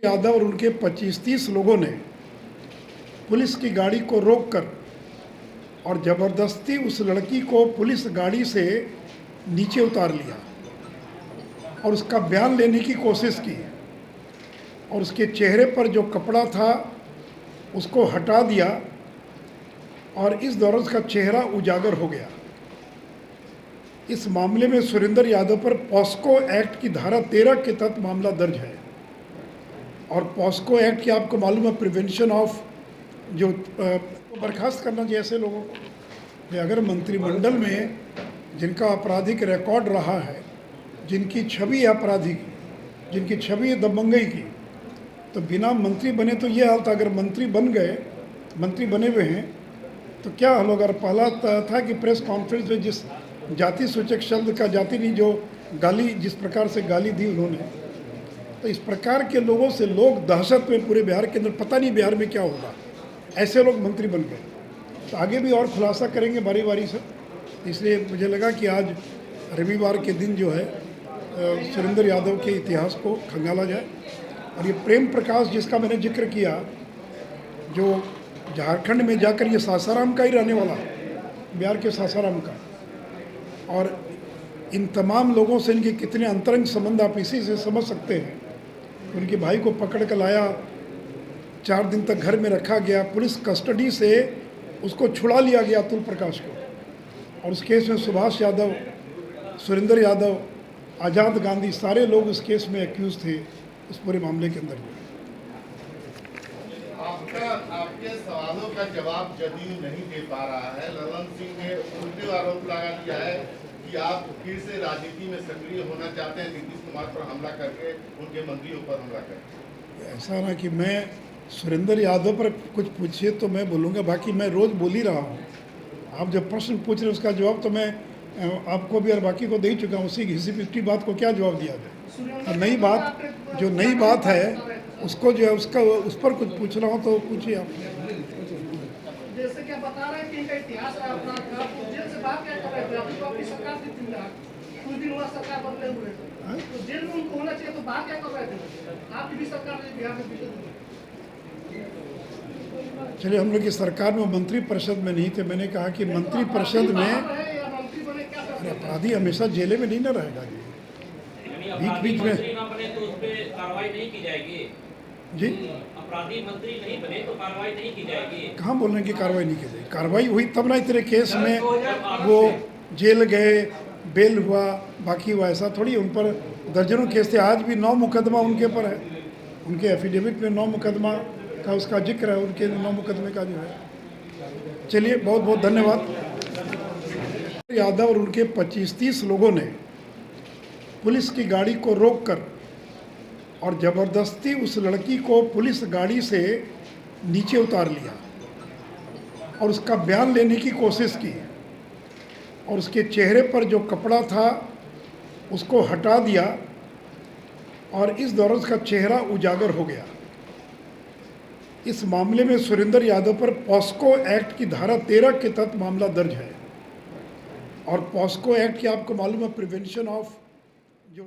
यादव और उनके 25-30 लोगों ने पुलिस की गाड़ी को रोककर और ज़बरदस्ती उस लड़की को पुलिस गाड़ी से नीचे उतार लिया और उसका बयान लेने की कोशिश की और उसके चेहरे पर जो कपड़ा था उसको हटा दिया और इस दौरान उसका चेहरा उजागर हो गया। इस मामले में सुरेंद्र यादव पर पॉस्को एक्ट की धारा 13 के तहत मामला दर्ज है और पॉस्को एक्ट की आपको मालूम है प्रिवेंशन ऑफ जो बर्खास्त करना चाहिए ऐसे लोगों को। अगर मंत्रिमंडल में जिनका आपराधिक रिकॉर्ड रहा है, जिनकी छवि आपराधिक, जिनकी छवि दबंगई की, तो बिना मंत्री बने तो ये हाल था। अगर मंत्री बन गए, मंत्री बने हुए हैं तो क्या हाल होगा। पहला था कि प्रेस कॉन्फ्रेंस में जिस जाति सूचक शब्द का जाति नहीं जो गाली जिस प्रकार से गाली दी उन्होंने, तो इस प्रकार के लोगों से लोग दहशत में पूरे बिहार के अंदर, पता नहीं बिहार में क्या होगा, ऐसे लोग मंत्री बन गए। तो आगे भी और खुलासा करेंगे बारी बारी से। इसलिए मुझे लगा कि आज रविवार के दिन जो है सुरेंद्र यादव के इतिहास को खंगाला जाए। और ये प्रेम प्रकाश जिसका मैंने जिक्र किया, जो झारखंड में जाकर ये सासाराम का ही रहने वाला, बिहार के सासाराम का, और इन तमाम लोगों से इनके कितने अंतरंग संबंध आप इसी से समझ सकते हैं। उनके भाई को पकड़ कर लाया, 4 दिन तक घर में रखा गया, पुलिस कस्टडी से उसको छुड़ा लिया गया अतुल प्रकाश को। और उस केस में सुभाष यादव, सुरेंद्र यादव, आज़ाद गांधी, सारे लोग उस केस में एक्यूज थे उस पूरे मामले के अंदर। आपके सवालों का जवाब जदयू नहीं दे पा रहा है। ललन सिंह ने उल्टे आरोप लगा दिया है कि आप फिर से राजनीति में सक्रिय होना चाहते हैं, नीतीश कुमार पर हमला करके, उनके मंत्रियों पर हमला करके। ऐसा ना कि मैं सुरेंद्र यादव पर कुछ पूछिए तो मैं बोलूँगा, बाकी मैं रोज़ बोल ही रहा हूँ। आप जब प्रश्न पूछ रहे उसका जवाब तो मैं आपको भी और बाकी को दे ही चुका हूँ। उसी घिसी पिटी बात को क्या जवाब दिया जाए। और नई बात, जो नई बात है उसको जो है उसका उस पर कुछ पूछ रहा हूँ तो पूछिए आप। जैसे कि आप बता रहे हैं कि इनका इतिहास है अपना, तो जेल से बाहर क्या कर रहे थे? अभी तो आपकी सरकार थी, कुछ दिन हुआ सरकार बदले हुए, तो जेल में उनको होना चाहिए, तो बाहर क्या कर रहे थे? आपकी भी सरकार ने बिहार में पीछे। चलिए, हम लोग की सरकार में मंत्री परिषद में नहीं थे। मैंने कहा कि मंत्री परिषद में अरे अपराधी हमेशा जेले में नहीं ना रहेगा जी। बीच बीच में तो उस पे कार्रवाई नहीं की जाएगी जी। अपराधी मंत्री नहीं बने तो कार्रवाई नहीं की जाएगी। कहाँ बोल रहे हैं कि कार्रवाई नहीं की जाएगी? कार्रवाई हुई तब ना इतने केस में वो जेल गए, बेल हुआ, बाकी हुआ। ऐसा थोड़ी, उन पर दर्जनों केस थे। आज भी 9 मुकदमा उनके पर है। उनके एफिडेविट में 9 मुकदमा का उसका जिक्र है, उनके 9 मुकदमे का जो है। चलिए, बहुत बहुत धन्यवाद। यादव और उनके 25-30 लोगों ने पुलिस की गाड़ी को रोककर और ज़बरदस्ती उस लड़की को पुलिस गाड़ी से नीचे उतार लिया और उसका बयान लेने की कोशिश की और उसके चेहरे पर जो कपड़ा था उसको हटा दिया और इस दौरान उसका चेहरा उजागर हो गया। इस मामले में सुरेंद्र यादव पर पॉस्को एक्ट की धारा 13 के तहत मामला दर्ज है और पॉस्को एक्ट की आपको मालूम है प्रिवेंशन ऑफ जो